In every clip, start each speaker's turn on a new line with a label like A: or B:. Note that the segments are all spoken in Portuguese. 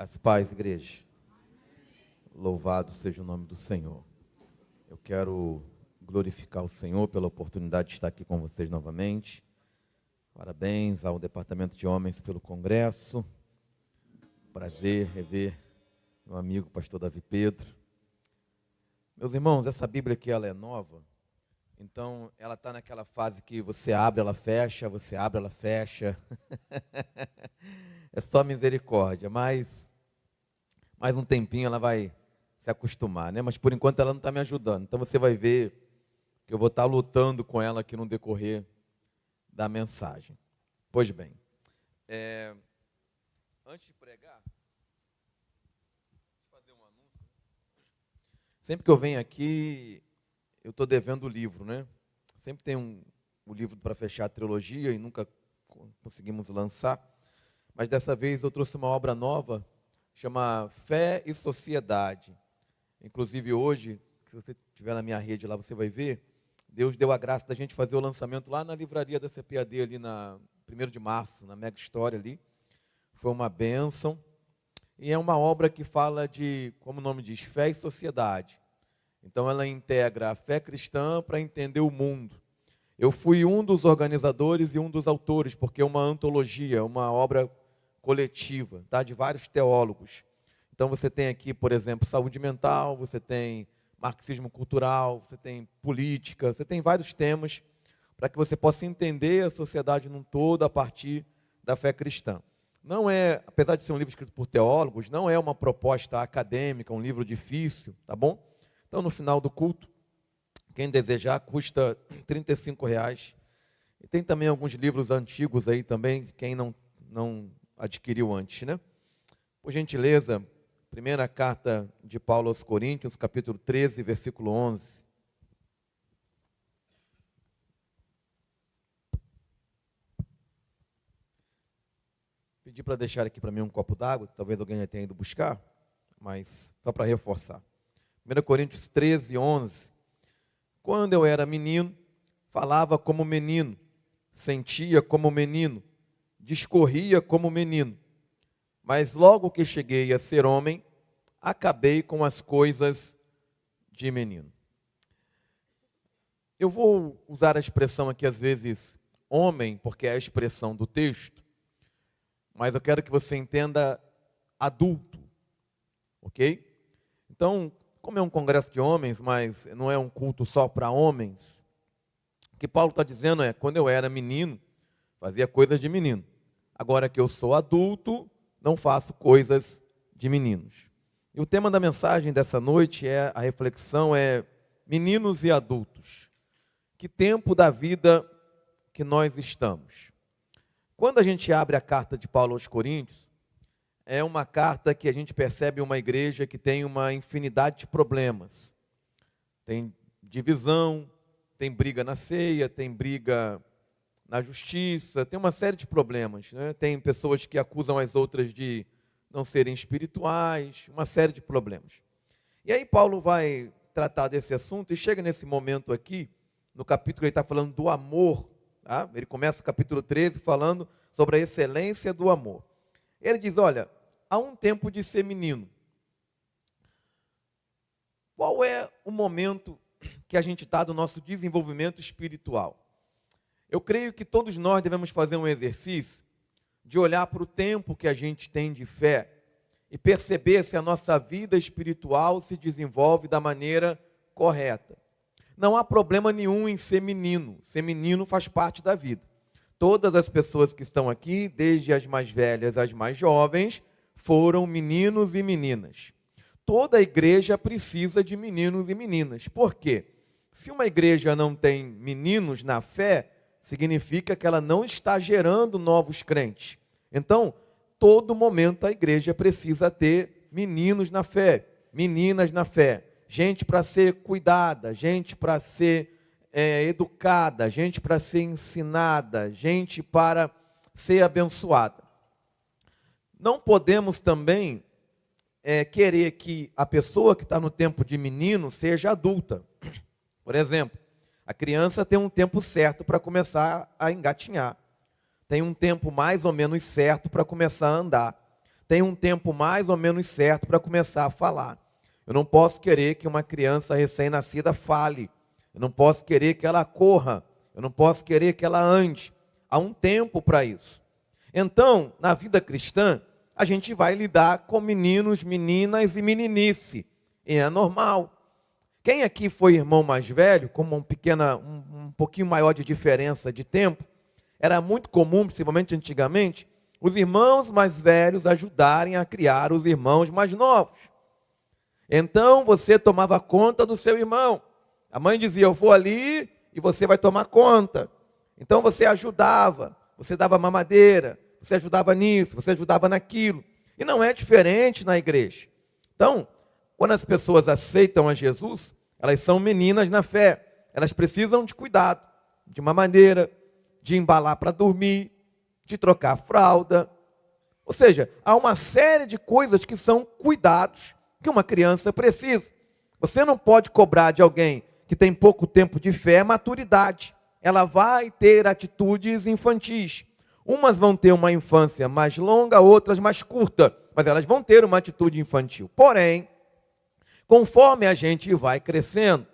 A: Graças e paz, igreja. Louvado seja o nome do Senhor. Eu quero glorificar o Senhor pela oportunidade de estar aqui com vocês novamente. Parabéns ao Departamento de Homens pelo Congresso. Prazer rever meu amigo pastor Davi Pedro. Meus irmãos, essa Bíblia aqui ela é nova, então ela está naquela fase que você abre, ela fecha, você abre, ela fecha. É só misericórdia, mas mais um tempinho ela vai se acostumar, né? Mas por enquanto ela não está me ajudando. Então você vai ver que eu vou estar lutando com ela aqui no decorrer da mensagem. Pois bem, antes de pregar, vou fazer um anúncio. Sempre que eu venho aqui, eu estou devendo o livro, né? Sempre tem o livro para fechar a trilogia e nunca conseguimos lançar. Mas dessa vez eu trouxe uma obra nova, chama Fé e Sociedade. Inclusive hoje, se você estiver na minha rede lá, você vai ver, Deus deu a graça da gente fazer o lançamento lá na livraria da CPAD, ali na 1º de março, na Mega História ali. Foi uma bênção. E é uma obra que fala de, como o nome diz, fé e sociedade. Então ela integra a fé cristã para entender o mundo. Eu fui um dos organizadores e um dos autores, porque é uma antologia, uma obra coletiva, tá? De vários teólogos. Então você tem aqui, por exemplo, saúde mental, você tem marxismo cultural, você tem política, você tem vários temas para que você possa entender a sociedade num todo a partir da fé cristã. Não é, apesar de ser um livro escrito por teólogos, não é uma proposta acadêmica, um livro difícil, tá bom? Então no final do culto, quem desejar, custa R$ 35. E tem também alguns livros antigos aí também, quem não adquiriu antes, né? Por gentileza, primeira carta de Paulo aos Coríntios, capítulo 13, versículo 11. Pedi para deixar aqui para mim um copo d'água, talvez alguém já tenha ido buscar, mas só para reforçar. 1 Coríntios 13, 11. Quando eu era menino, falava como menino, sentia como menino, discorria como menino. Mas logo que cheguei a ser homem, acabei com as coisas de menino. Eu vou usar a expressão aqui, às vezes, homem, porque é a expressão do texto, mas eu quero que você entenda adulto, ok? Então, como é um congresso de homens, mas não é um culto só para homens, o que Paulo está dizendo é, quando eu era menino, fazia coisas de menino. Agora que eu sou adulto, não faço coisas de meninos. E o tema da mensagem dessa noite, a reflexão é meninos e adultos. Que tempo da vida que nós estamos? Quando a gente abre a carta de Paulo aos Coríntios, é uma carta que a gente percebe uma igreja que tem uma infinidade de problemas. Tem divisão, tem briga na ceia, tem briga na justiça, tem uma série de problemas, né? Tem pessoas que acusam as outras de não serem espirituais, uma série de problemas. E aí Paulo vai tratar desse assunto e chega nesse momento aqui, no capítulo ele está falando do amor, tá? Ele começa o capítulo 13 falando sobre a excelência do amor. Ele diz, olha, há um tempo de ser menino. Qual é o momento que a gente está do nosso desenvolvimento espiritual? Eu creio que todos nós devemos fazer um exercício de olhar para o tempo que a gente tem de fé e perceber se a nossa vida espiritual se desenvolve da maneira correta. Não há problema nenhum em ser menino faz parte da vida. Todas as pessoas que estão aqui, desde as mais velhas às mais jovens, foram meninos e meninas. Toda a igreja precisa de meninos e meninas. Por quê? Se uma igreja não tem meninos na fé, significa que ela não está gerando novos crentes. Então, todo momento a igreja precisa ter meninos na fé, meninas na fé, gente para ser cuidada, gente para ser educada, gente para ser ensinada, gente para ser abençoada. Não podemos também querer que a pessoa que está no tempo de menino seja adulta. Por exemplo, a criança tem um tempo certo para começar a engatinhar. Tem um tempo mais ou menos certo para começar a andar. tem um tempo mais ou menos certo para começar a falar. Eu não posso querer que uma criança recém-nascida fale. Eu não posso querer que ela corra. Eu não posso querer que ela ande. Há um tempo para isso. Então, na vida cristã, a gente vai lidar com meninos, meninas e meninice. E é normal. Quem aqui foi irmão mais velho, como um pouquinho maior de diferença de tempo, era muito comum, principalmente antigamente, os irmãos mais velhos ajudarem a criar os irmãos mais novos. Então, você tomava conta do seu irmão. A mãe dizia, eu vou ali e você vai tomar conta. Então, você ajudava, você dava mamadeira, você ajudava nisso, você ajudava naquilo. E não é diferente na igreja. Então, quando as pessoas aceitam a Jesus, elas são meninas na fé. Elas precisam de cuidado, de mamadeira, de embalar para dormir, de trocar a fralda. Ou seja, há uma série de coisas que são cuidados que uma criança precisa. Você não pode cobrar de alguém que tem pouco tempo de fé maturidade. Ela vai ter atitudes infantis. Umas vão ter uma infância mais longa, outras mais curta, mas elas vão ter uma atitude infantil. Porém, conforme a gente vai crescendo,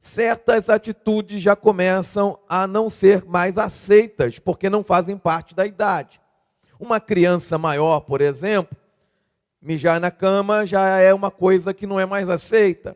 A: certas atitudes já começam a não ser mais aceitas, porque não fazem parte da idade. Uma criança maior, por exemplo, mijar na cama já é uma coisa que não é mais aceita.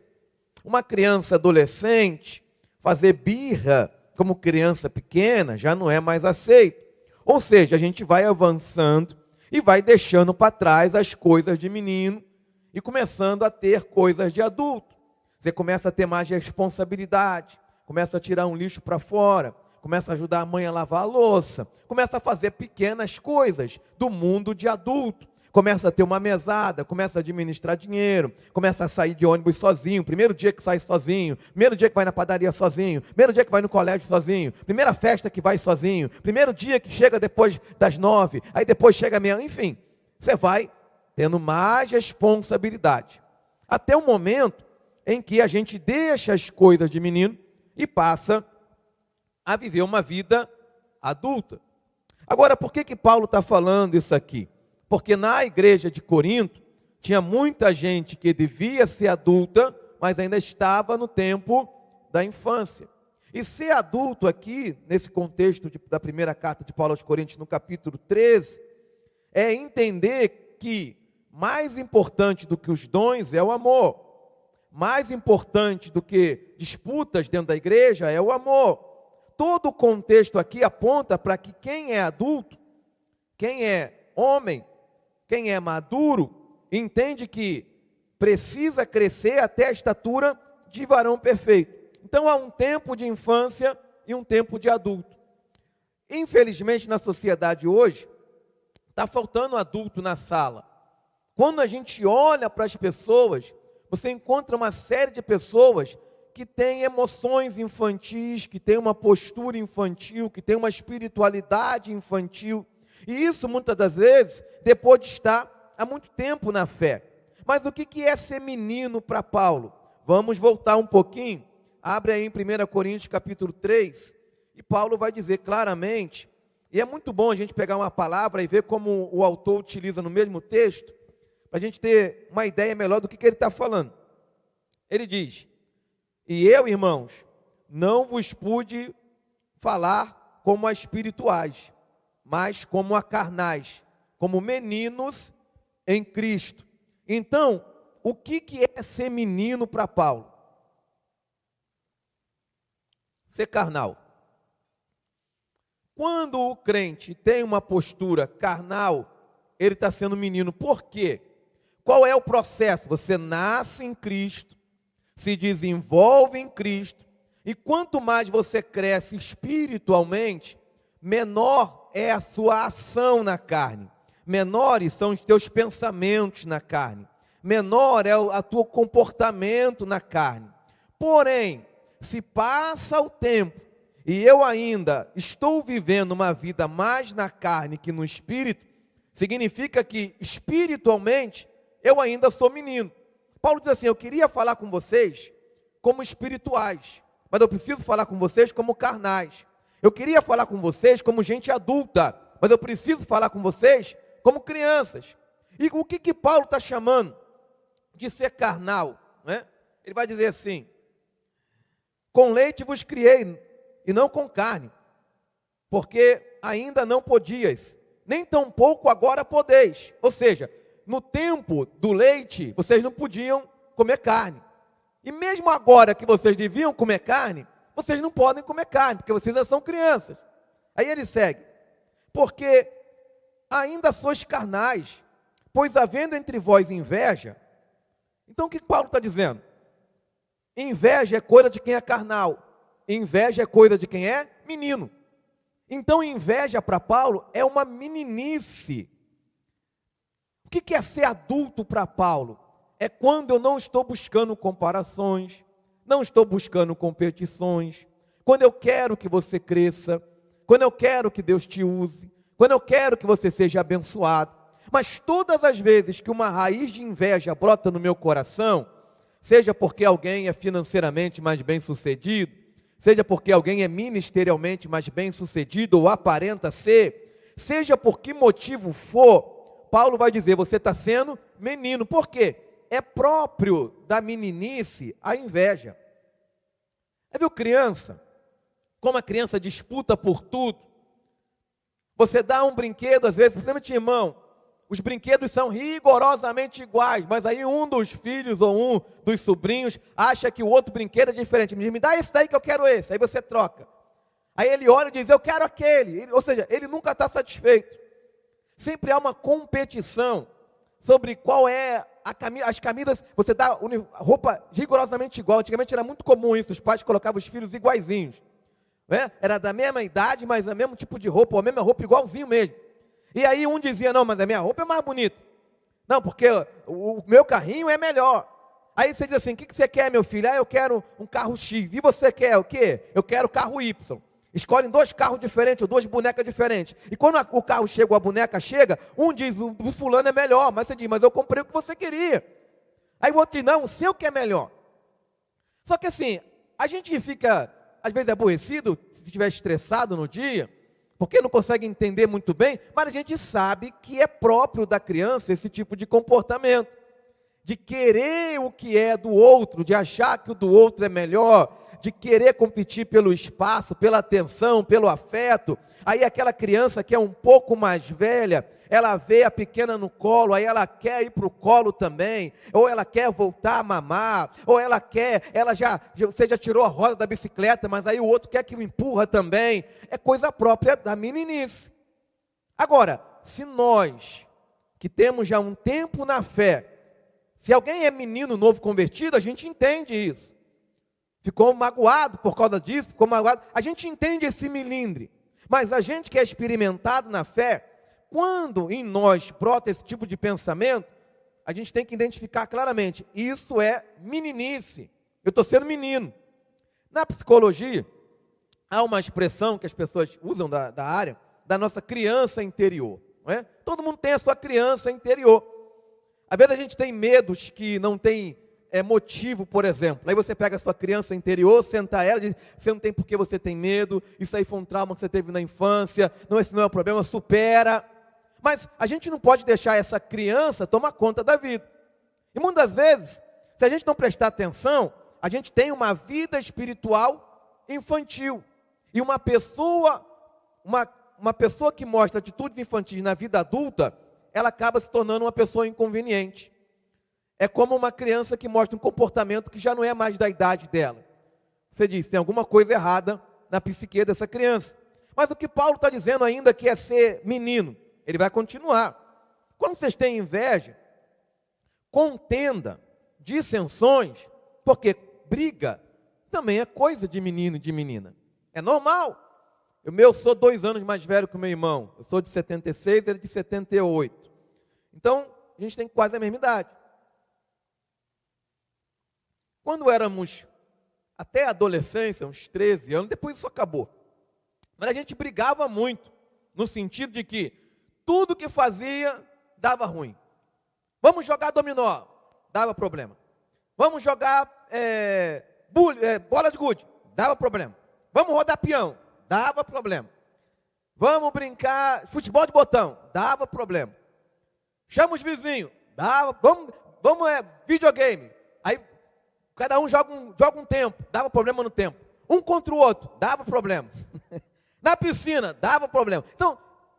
A: Uma criança adolescente, fazer birra como criança pequena, já não é mais aceito. Ou seja, a gente vai avançando e vai deixando para trás as coisas de menino e começando a ter coisas de adulto. Você começa a ter mais responsabilidade, começa a tirar um lixo para fora, começa a ajudar a mãe a lavar a louça, começa a fazer pequenas coisas do mundo de adulto. Começa a ter uma mesada, começa a administrar dinheiro, começa a sair de ônibus sozinho, primeiro dia que sai sozinho, primeiro dia que vai na padaria sozinho, primeiro dia que vai no colégio sozinho, primeira festa que vai sozinho, primeiro dia que chega depois das 9, aí depois chega meia, enfim, você vai tendo mais responsabilidade. Até o momento em que a gente deixa as coisas de menino e passa a viver uma vida adulta. Agora, por que Paulo está falando isso aqui? Porque na igreja de Corinto, tinha muita gente que devia ser adulta, mas ainda estava no tempo da infância. E ser adulto aqui, nesse contexto da primeira carta de Paulo aos Coríntios, no capítulo 13, é entender que mais importante do que os dons é o amor. Mais importante do que disputas dentro da igreja é o amor. Todo o contexto aqui aponta para que quem é adulto, quem é homem, quem é maduro, entende que precisa crescer até a estatura de varão perfeito. Então há um tempo de infância e um tempo de adulto. Infelizmente na sociedade hoje, está faltando adulto na sala. Quando a gente olha para as pessoas, você encontra uma série de pessoas que têm emoções infantis, que têm uma postura infantil, que têm uma espiritualidade infantil. E isso, muitas das vezes, depois de estar há muito tempo na fé. Mas o que é ser menino para Paulo? Vamos voltar um pouquinho. Abre aí em 1 Coríntios capítulo 3. E Paulo vai dizer claramente, e é muito bom a gente pegar uma palavra e ver como o autor utiliza no mesmo texto, para a gente ter uma ideia melhor do que ele está falando. Ele diz, e eu, irmãos, não vos pude falar como a espirituais, mas como a carnais, como meninos em Cristo. Então, o que é ser menino para Paulo? Ser carnal. Quando o crente tem uma postura carnal, ele está sendo menino. Por quê? Qual é o processo? Você nasce em Cristo, se desenvolve em Cristo, e quanto mais você cresce espiritualmente, menor é a sua ação na carne, menores são os teus pensamentos na carne, menor é o teu comportamento na carne. Porém, se passa o tempo, e eu ainda estou vivendo uma vida mais na carne que no espírito, significa que espiritualmente eu ainda sou menino. Paulo diz assim, eu queria falar com vocês como espirituais, mas eu preciso falar com vocês como carnais. Eu queria falar com vocês como gente adulta, mas eu preciso falar com vocês como crianças. E o que Paulo está chamando de ser carnal? Né? Ele vai dizer assim: com leite vos criei, e não com carne, porque ainda não podíeis, nem tampouco agora podeis. Ou seja, no tempo do leite, vocês não podiam comer carne. E mesmo agora que vocês deviam comer carne, vocês não podem comer carne, porque vocês ainda são crianças. Aí ele segue: porque ainda sois carnais, pois havendo entre vós inveja. Então o que Paulo está dizendo? Inveja é coisa de quem é carnal, inveja é coisa de quem é menino. Então inveja para Paulo é uma meninice. O que é ser adulto para Paulo? É quando eu não estou buscando comparações, não estou buscando competições, quando eu quero que você cresça, quando eu quero que Deus te use, quando eu quero que você seja abençoado. Mas todas as vezes que uma raiz de inveja brota no meu coração, seja porque alguém é financeiramente mais bem sucedido, seja porque alguém é ministerialmente mais bem sucedido ou aparenta ser, seja por que motivo for, Paulo vai dizer: você está sendo menino. Por quê? É próprio da meninice a inveja. Viu criança? Como a criança disputa por tudo. Você dá um brinquedo, às vezes, principalmente irmão, os brinquedos são rigorosamente iguais, mas aí um dos filhos ou um dos sobrinhos acha que o outro brinquedo é diferente. Me dá esse daí que eu quero esse. Aí você troca. Aí ele olha e diz: eu quero aquele. Ou seja, ele nunca está satisfeito. Sempre há uma competição sobre qual é as camisas. Você dá roupa rigorosamente igual. Antigamente era muito comum isso, os pais colocavam os filhos iguaizinhos. Né? Era da mesma idade, mas o mesmo tipo de roupa, ou a mesma roupa igualzinho mesmo. E aí um dizia: não, mas a minha roupa é mais bonita. Não, porque o meu carrinho é melhor. Aí você diz assim: o que você quer, meu filho? Ah, eu quero um carro X. E você quer o quê? Eu quero carro Y. Escolhem 2 carros diferentes, ou 2 bonecas diferentes. E quando o carro chega, ou a boneca chega, um diz: o fulano é melhor. Mas você diz: mas eu comprei o que você queria. Aí o outro diz: não, o seu que é melhor. Só que assim, a gente fica, às vezes, aborrecido, se estiver estressado no dia, porque não consegue entender muito bem, mas a gente sabe que é próprio da criança esse tipo de comportamento, de querer o que é do outro, de achar que o do outro é melhor, de querer competir pelo espaço, pela atenção, pelo afeto. Aí aquela criança que é um pouco mais velha, ela vê a pequena no colo, aí ela quer ir para o colo também, ou ela quer voltar a mamar, ou você já tirou a roda da bicicleta, mas aí o outro quer que o empurra também. É coisa própria da meninice. Agora, se nós, que temos já um tempo na fé, se alguém é menino novo convertido, a gente entende isso. Ficou magoado por causa disso, ficou magoado. A gente entende esse milindre. Mas a gente que é experimentado na fé, quando em nós brota esse tipo de pensamento, a gente tem que identificar claramente: isso é meninice. Eu estou sendo menino. Na psicologia, há uma expressão que as pessoas usam da área, da nossa criança interior. Não é? Todo mundo tem a sua criança interior. Às vezes a gente tem medos que não tem motivo, por exemplo. Aí você pega a sua criança interior, senta ela e diz: você não tem por que você tem medo, isso aí foi um trauma que você teve na infância, não, esse não é o problema, supera. Mas a gente não pode deixar essa criança tomar conta da vida. E muitas vezes, se a gente não prestar atenção, a gente tem uma vida espiritual infantil. E uma pessoa que mostra atitudes infantis na vida adulta, ela acaba se tornando uma pessoa inconveniente. É como uma criança que mostra um comportamento que já não é mais da idade dela. Você diz: tem alguma coisa errada na psique dessa criança. Mas o que Paulo está dizendo ainda que é ser menino, ele vai continuar. Quando vocês têm inveja, contenda, dissensões, porque briga também é coisa de menino e de menina. É normal. Eu sou 2 anos mais velho que o meu irmão. Eu sou de 76, ele de 78. Então, a gente tem quase a mesma idade. Quando éramos até a adolescência, uns 13 anos, depois isso acabou. Mas a gente brigava muito, no sentido de que tudo que fazia dava ruim. Vamos jogar dominó, dava problema. Vamos jogar bola de gude, dava problema. Vamos rodar peão, dava problema. Vamos brincar futebol de botão, dava problema. Chama os vizinhos. Vamos videogame. Aí cada um joga um tempo. Dava problema no tempo. Um contra o outro. Dava problema. Na piscina. Dava problema. Então,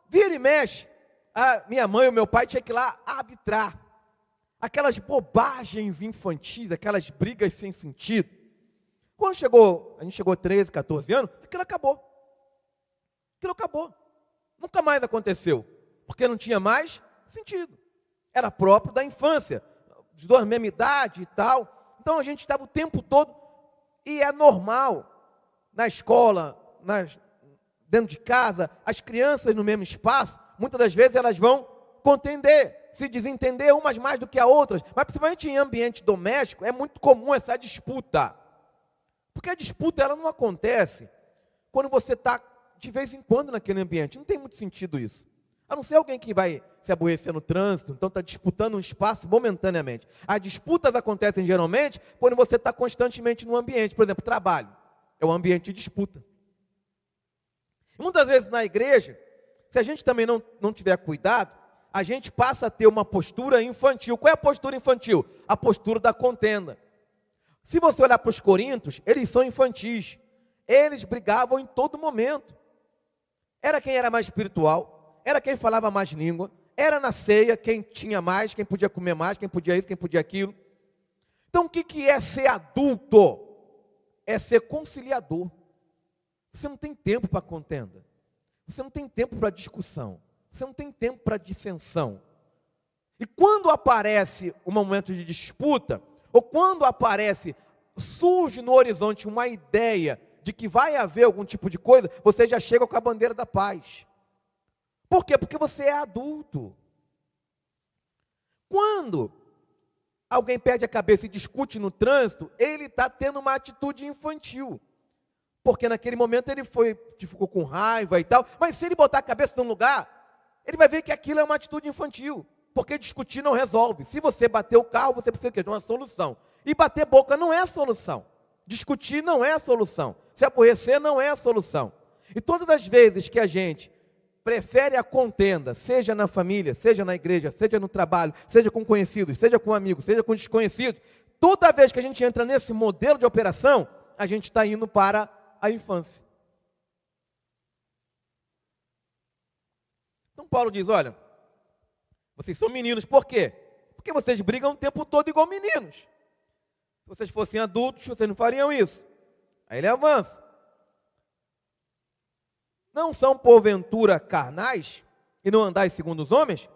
A: vira e mexe. A minha mãe e o meu pai tinham que ir lá arbitrar. Aquelas bobagens infantis, aquelas brigas sem sentido. Quando a gente chegou a 13, 14 anos, aquilo acabou. Aquilo acabou. Nunca mais aconteceu. Porque não tinha mais sentido. Era próprio da infância. Os dois, mesma idade e tal. Então a gente estava o tempo todo. E é normal. Na escola, dentro de casa, as crianças no mesmo espaço, muitas das vezes elas vão contender, se desentender umas mais do que as outras. Mas principalmente em ambiente doméstico, é muito comum essa disputa. Porque a disputa ela não acontece quando você está de vez em quando naquele ambiente. Não tem muito sentido isso. A não ser alguém que vai se aborrecer no trânsito, então está disputando um espaço momentaneamente. As disputas acontecem geralmente quando você está constantemente no ambiente. Por exemplo, trabalho. É um ambiente de disputa. E muitas vezes na igreja, se a gente também não tiver cuidado, a gente passa a ter uma postura infantil. Qual é a postura infantil? A postura da contenda. Se você olhar para os coríntios, eles são infantis. Eles brigavam em todo momento. Era quem era mais espiritual, era quem falava mais língua, era na ceia quem tinha mais, quem podia comer mais, quem podia isso, quem podia aquilo. Então o que é ser adulto? É ser conciliador. Você não tem tempo para contenda. Você não tem tempo para discussão. Você não tem tempo para dissensão. E quando aparece um momento de disputa, ou quando surge no horizonte uma ideia de que vai haver algum tipo de coisa, você já chega com a bandeira da paz. Por quê? Porque você é adulto. Quando alguém perde a cabeça e discute no trânsito, ele está tendo uma atitude infantil. Porque naquele momento ele ficou com raiva e tal, mas se ele botar a cabeça num lugar, ele vai ver que aquilo é uma atitude infantil. Porque discutir não resolve. Se você bater o carro, você precisa de uma solução. E bater boca não é a solução. Discutir não é a solução. Se aborrecer não é a solução. E todas as vezes que a gente prefere a contenda, seja na família, seja na igreja, seja no trabalho, seja com conhecidos, seja com amigos, seja com desconhecidos, toda vez que a gente entra nesse modelo de operação, a gente está indo para a infância. Então Paulo diz, olha, vocês são meninos, por quê? Porque vocês brigam o tempo todo igual meninos. Se vocês fossem adultos, vocês não fariam isso. Aí ele avança. Não são porventura carnais e não andais segundo os homens?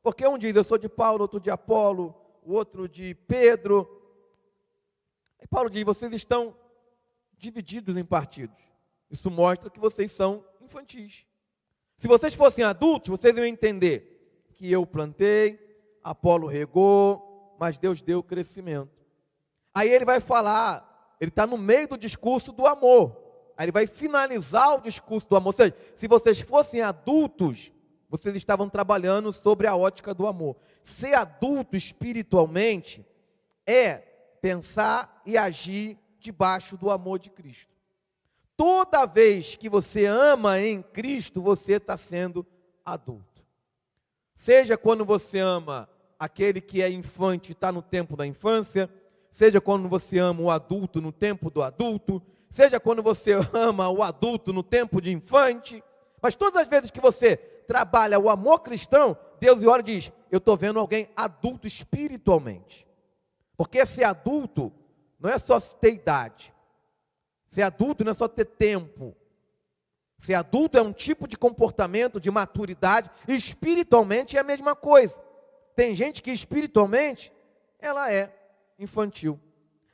A: Porque um diz, eu sou de Paulo, outro de Apolo, o outro de Pedro. Aí Paulo diz, vocês estão divididos em partidos. Isso mostra que vocês são infantis. Se vocês fossem adultos, vocês iam entender que eu plantei, Apolo regou, mas Deus deu o crescimento. Aí ele vai falar, ele está no meio do discurso do amor. Aí ele vai finalizar o discurso do amor. Ou seja, se vocês fossem adultos, vocês estavam trabalhando sobre a ótica do amor. Ser adulto espiritualmente é pensar e agir debaixo do amor de Cristo. Toda vez que você ama em Cristo, você está sendo adulto. Seja quando você ama aquele que é infante e está no tempo da infância, seja quando você ama o adulto no tempo do adulto, seja quando você ama o adulto no tempo de infante, mas todas as vezes que você trabalha o amor cristão, Deus olha e diz, eu estou vendo alguém adulto espiritualmente. Porque ser adulto não é só ter idade. Ser adulto não é só ter tempo. Ser adulto é um tipo de comportamento, de maturidade, e espiritualmente é a mesma coisa. Tem gente que espiritualmente, ela é infantil.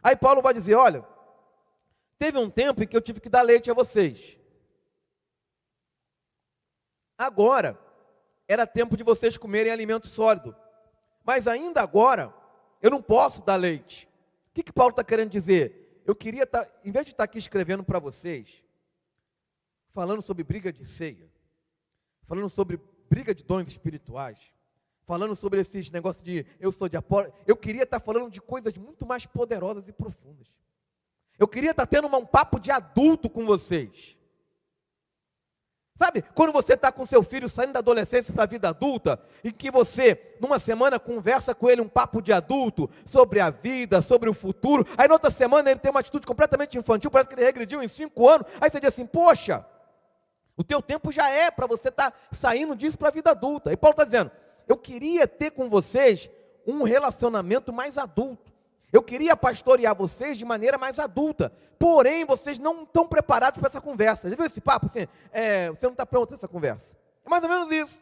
A: Aí Paulo vai dizer, olha, teve um tempo em que eu tive que dar leite a vocês. Agora, era tempo de vocês comerem alimento sólido. Mas ainda agora, eu não posso dar leite. O que Paulo está querendo dizer? Eu queria estar, em vez de estar aqui escrevendo para vocês, falando sobre briga de ceia, falando sobre briga de dons espirituais, falando sobre esses negócios de eu sou de Apolo, eu queria estar falando de coisas muito mais poderosas e profundas. Eu queria estar tendo um papo de adulto com vocês. Sabe, quando você está com seu filho saindo da adolescência para a vida adulta, e que você, numa semana, conversa com ele um papo de adulto, sobre a vida, sobre o futuro, aí na outra semana ele tem uma atitude completamente infantil, parece que ele regrediu em 5 anos, aí você diz assim, poxa, o teu tempo já é para você estar saindo disso para a vida adulta. E Paulo está dizendo, eu queria ter com vocês um relacionamento mais adulto. Eu queria pastorear vocês de maneira mais adulta, porém vocês não estão preparados para essa conversa. Já viu esse papo assim? Você não está pronto para essa conversa. É mais ou menos isso.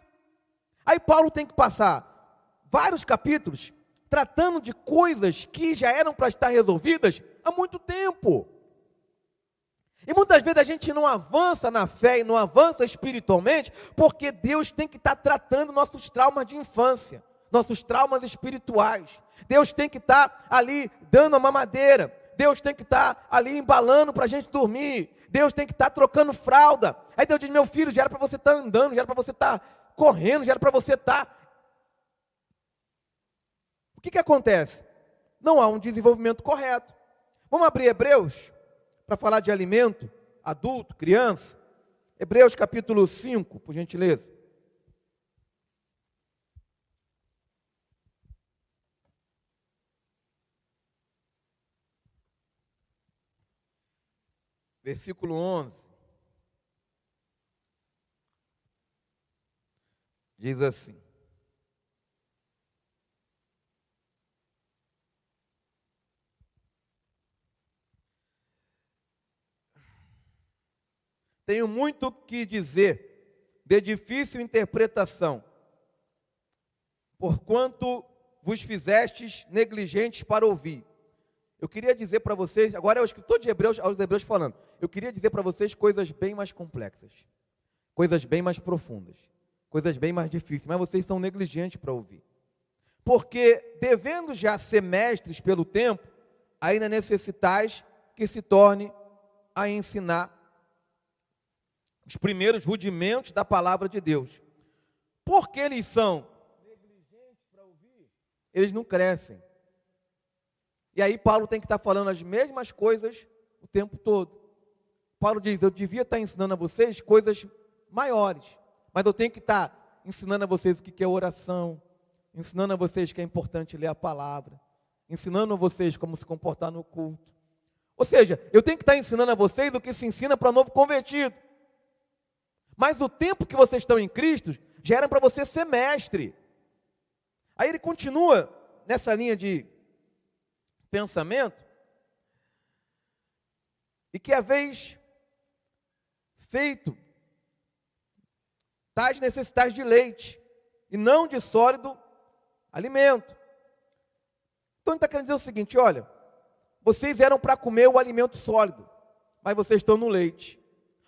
A: Aí Paulo tem que passar vários capítulos tratando de coisas que já eram para estar resolvidas há muito tempo. E muitas vezes a gente não avança na fé e não avança espiritualmente, porque Deus tem que estar tratando nossos traumas de infância, nossos traumas espirituais. Deus tem que estar ali dando a mamadeira. Deus tem que estar ali embalando para a gente dormir. Deus tem que estar trocando fralda. Aí Deus diz, meu filho, já era para você estar andando, já era para você estar correndo, já era para você estar... O que acontece? Não há um desenvolvimento correto. Vamos abrir Hebreus, para falar de alimento, adulto, criança. Hebreus capítulo 5, por gentileza. Versículo 11, diz assim, tenho muito que dizer de difícil interpretação, porquanto vos fizestes negligentes para ouvir. Eu queria dizer para vocês, agora é o escritor de Hebreus, aos Hebreus falando, eu queria dizer para vocês coisas bem mais complexas, coisas bem mais profundas, coisas bem mais difíceis, mas vocês são negligentes para ouvir. Porque, devendo já ser mestres pelo tempo, ainda necessitais que se torne a ensinar os primeiros rudimentos da palavra de Deus. Porque eles são negligentes para ouvir, eles não crescem. E aí Paulo tem que estar falando as mesmas coisas o tempo todo. Paulo diz, eu devia estar ensinando a vocês coisas maiores, mas eu tenho que estar ensinando a vocês o que é oração, ensinando a vocês que é importante ler a palavra, ensinando a vocês como se comportar no culto. Ou seja, eu tenho que estar ensinando a vocês o que se ensina para novo convertido. Mas o tempo que vocês estão em Cristo, já era para você ser mestre. Aí ele continua nessa linha de pensamento, e que haveis feito tais necessidades de leite, e não de sólido alimento. Então ele está querendo dizer o seguinte, olha, vocês eram para comer o alimento sólido, mas vocês estão no leite.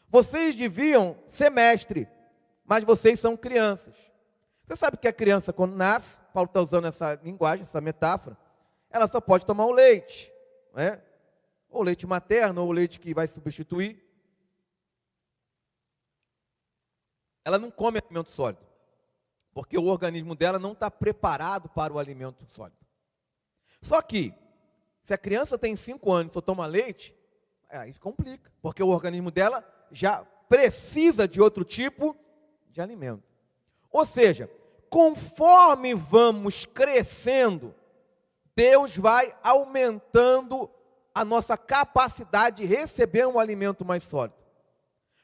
A: Vocês deviam ser mestre, mas vocês são crianças. Você sabe que a criança, quando nasce, Paulo está usando essa linguagem, essa metáfora, ela só pode tomar o leite, né? Ou leite materno, ou leite que vai substituir. Ela não come alimento sólido, porque o organismo dela não está preparado para o alimento sólido. Só que, se a criança tem 5 anos e só toma leite, aí complica, porque o organismo dela já precisa de outro tipo de alimento. Ou seja, conforme vamos crescendo, Deus vai aumentando a nossa capacidade de receber um alimento mais sólido.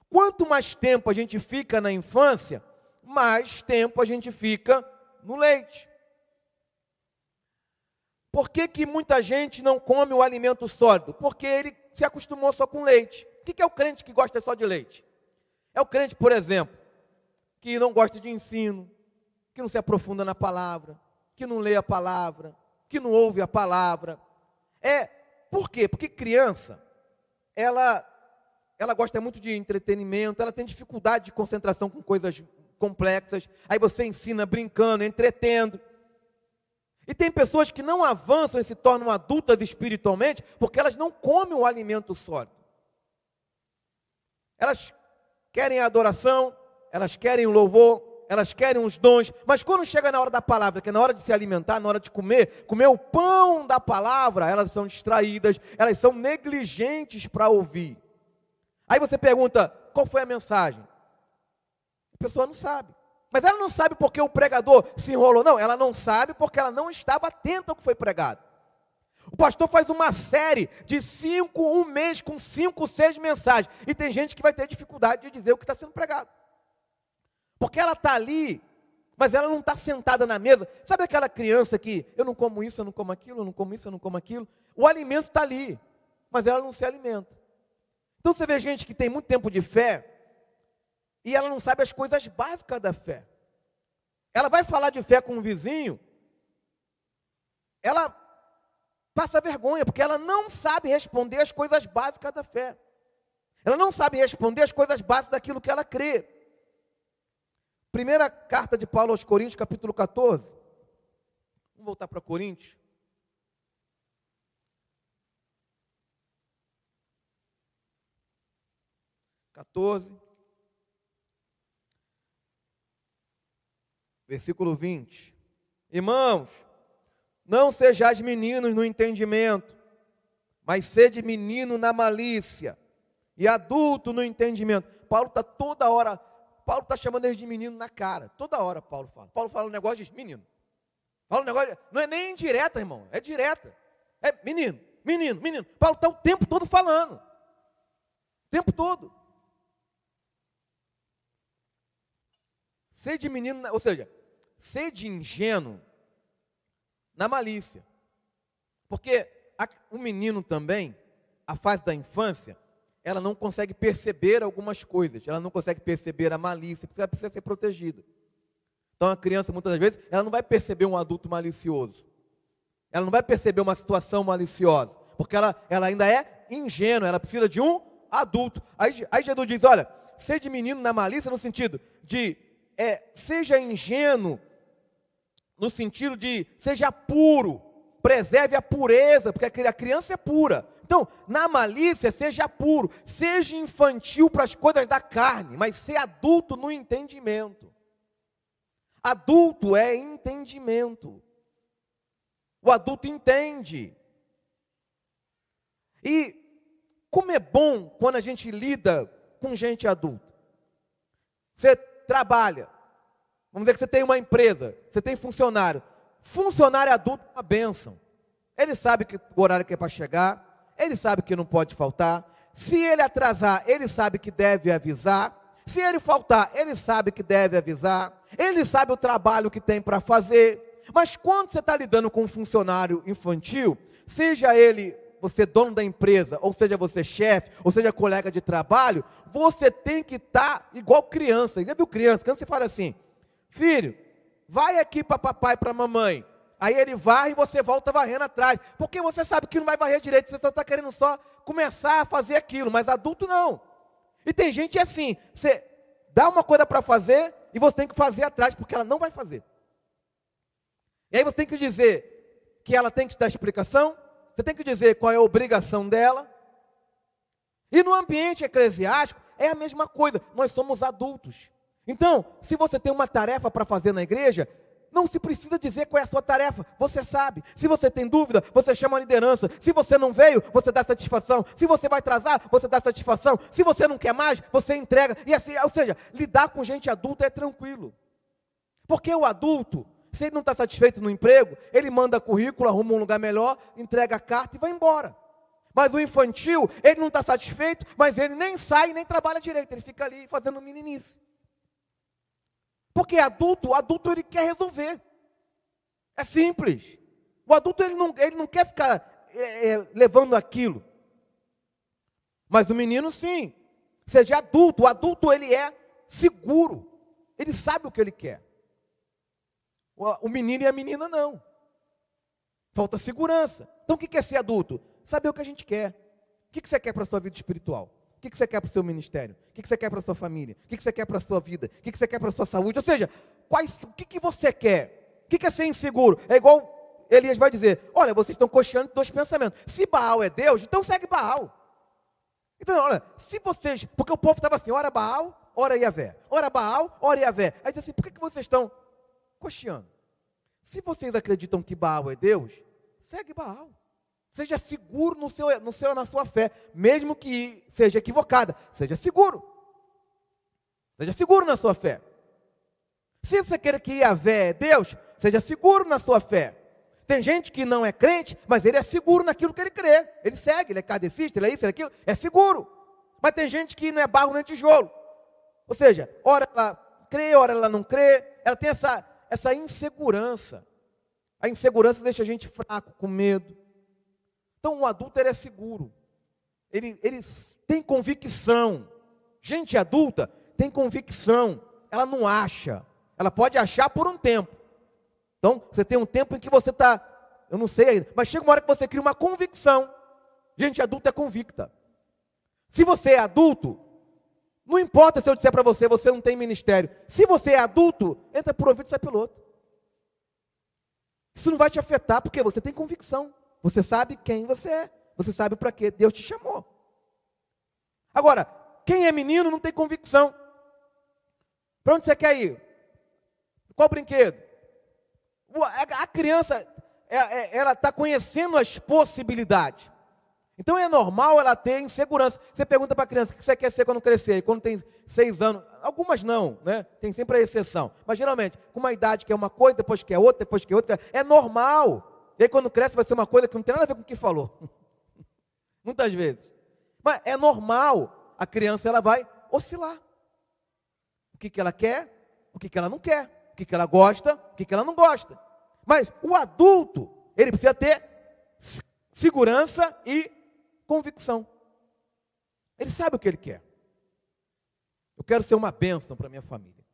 A: Quanto mais tempo a gente fica na infância, mais tempo a gente fica no leite. Por que muita gente não come o alimento sólido? Porque ele se acostumou só com leite. O que é o crente que gosta só de leite? É o crente, por exemplo, que não gosta de ensino, que não se aprofunda na palavra, que não lê a palavra, que não ouve a palavra. Por quê? Porque criança, ela gosta muito de entretenimento, ela tem dificuldade de concentração com coisas complexas, aí você ensina brincando, entretendo. E tem pessoas que não avançam e se tornam adultas espiritualmente, porque elas não comem o alimento sólido. Elas querem a adoração, elas querem o louvor, elas querem os dons, mas quando chega na hora da palavra, que é na hora de se alimentar, na hora de comer o pão da palavra, elas são distraídas, elas são negligentes para ouvir. Aí você pergunta, qual foi a mensagem? A pessoa não sabe. Mas ela não sabe porque o pregador se enrolou. Não, ela não sabe porque ela não estava atenta ao que foi pregado. O pastor faz uma série de 1 mês com 5, 6 mensagens. E tem gente que vai ter dificuldade de dizer o que está sendo pregado. Porque ela está ali, mas ela não está sentada na mesa. Sabe aquela criança que eu não como isso, eu não como aquilo, eu não como isso, eu não como aquilo. O alimento está ali, mas ela não se alimenta. Então você vê gente que tem muito tempo de fé e ela não sabe as coisas básicas da fé. Ela vai falar de fé com um vizinho, ela passa vergonha, porque ela não sabe responder as coisas básicas da fé. Ela não sabe responder as coisas básicas daquilo que ela crê. Primeira carta de Paulo aos Coríntios, capítulo 14. Vamos voltar para Coríntios. Versículo 20. Irmãos, não sejais meninos no entendimento, mas sede menino na malícia, e adulto no entendimento. Paulo está chamando eles de menino na cara. Toda hora Paulo fala. Paulo fala um negócio e diz menino. Fala um negócio, não é nem indireta, irmão, é direta. É menino, menino, menino. Paulo está o tempo todo falando. O tempo todo. Sede menino, ou seja, sede ingênuo na malícia. Porque o menino também, a fase da infância, ela não consegue perceber algumas coisas, ela não consegue perceber a malícia, porque ela precisa ser protegida. Então a criança, muitas das vezes, ela não vai perceber um adulto malicioso. Ela não vai perceber uma situação maliciosa, porque ela ainda é ingênua, ela precisa de um adulto. Aí Jesus diz, olha, seja menino na malícia no sentido de, seja ingênuo, no sentido de, seja puro, preserve a pureza, porque a criança é pura. Então, na malícia, seja puro, seja infantil para as coisas da carne, mas ser adulto no entendimento. Adulto é entendimento. O adulto entende. E como é bom quando a gente lida com gente adulta. Você trabalha, vamos dizer que você tem uma empresa, você tem funcionário. Funcionário adulto é uma bênção. Ele sabe que o horário que é para chegar, ele sabe que não pode faltar. Se ele atrasar, ele sabe que deve avisar. Se ele faltar, ele sabe que deve avisar. Ele sabe o trabalho que tem para fazer. Mas quando você está lidando com um funcionário infantil, seja ele você dono da empresa, ou seja você chefe, ou seja colega de trabalho, você tem que estar igual criança. Já viu criança? Quando você fala assim, filho, vai aqui para papai e para mamãe. Aí ele varre e você volta varrendo atrás. Porque você sabe que não vai varrer direito, você só está querendo só começar a fazer aquilo. Mas adulto não. E tem gente assim, você dá uma coisa para fazer e você tem que fazer atrás, porque ela não vai fazer. E aí você tem que dizer que ela tem que dar explicação, você tem que dizer qual é a obrigação dela. E no ambiente eclesiástico é a mesma coisa, nós somos adultos. Então, se você tem uma tarefa para fazer na igreja, não se precisa dizer qual é a sua tarefa, você sabe. Se você tem dúvida, você chama a liderança. Se você não veio, você dá satisfação. Se você vai atrasar, você dá satisfação. Se você não quer mais, você entrega. E assim, ou seja, lidar com gente adulta é tranquilo. Porque o adulto, se ele não está satisfeito no emprego, ele manda currículo, arruma um lugar melhor, entrega a carta e vai embora. Mas o infantil, ele não está satisfeito, mas ele nem sai, nem trabalha direito. Ele fica ali fazendo meninice. Porque o adulto ele quer resolver. É simples. O adulto ele não quer ficar levando aquilo. Mas o menino sim. Seja adulto. O adulto ele é seguro. Ele sabe o que ele quer. O menino e a menina não. Falta segurança. Então o que é ser adulto? Saber o que a gente quer. O que você quer para a sua vida espiritual? O que você quer para o seu ministério? O que você quer para a sua família? O que você quer para a sua vida? O que você quer para a sua saúde? Ou seja, o que você quer? O que é ser inseguro? É igual Elias vai dizer, olha, vocês estão cocheando dois pensamentos. Se Baal é Deus, então segue Baal. Então, olha, se vocês... Porque o povo estava assim, ora Baal, ora Iavé. Ora Baal, ora Iavé. Aí diz assim, por que vocês estão cocheando? Se vocês acreditam que Baal é Deus, segue Baal. Seja seguro na sua fé, mesmo que seja equivocada, seja seguro. Seja seguro na sua fé. Se você quer que Yahvé é Deus, seja seguro na sua fé. Tem gente que não é crente, mas ele é seguro naquilo que ele crê. Ele segue, ele é kardecista, ele é isso, ele é aquilo, é seguro. Mas tem gente que não é barro nem tijolo. Ou seja, ora ela crê, ora ela não crê. Ela tem essa insegurança. A insegurança deixa a gente fraco, com medo. Então o adulto ele é seguro. Ele tem convicção. Gente adulta tem convicção. Ela não acha. Ela pode achar por um tempo. Então, você tem um tempo em que você está, eu não sei ainda, mas chega uma hora que você cria uma convicção. Gente adulta é convicta. Se você é adulto, não importa se eu disser para você, você não tem ministério. Se você é adulto, entra por um ouvido e sai pelo outro. Isso não vai te afetar, porque você tem convicção. Você sabe quem você é. Você sabe para que Deus te chamou. Agora, quem é menino não tem convicção. Para onde você quer ir? Qual brinquedo? A criança, ela está conhecendo as possibilidades. Então é normal ela ter insegurança. Você pergunta para a criança, o que você quer ser quando crescer? Quando tem 6 anos, algumas não, né? Tem sempre a exceção. Mas geralmente, com uma idade que é uma coisa, depois que é outra, depois que é outra, é normal. E aí quando cresce vai ser uma coisa que não tem nada a ver com o que falou. Muitas vezes. Mas é normal, a criança ela vai oscilar. O que ela quer, o que ela não quer. O que ela gosta, o que ela não gosta. Mas o adulto, ele precisa ter segurança e convicção. Ele sabe o que ele quer. Eu quero ser uma bênção para a minha família.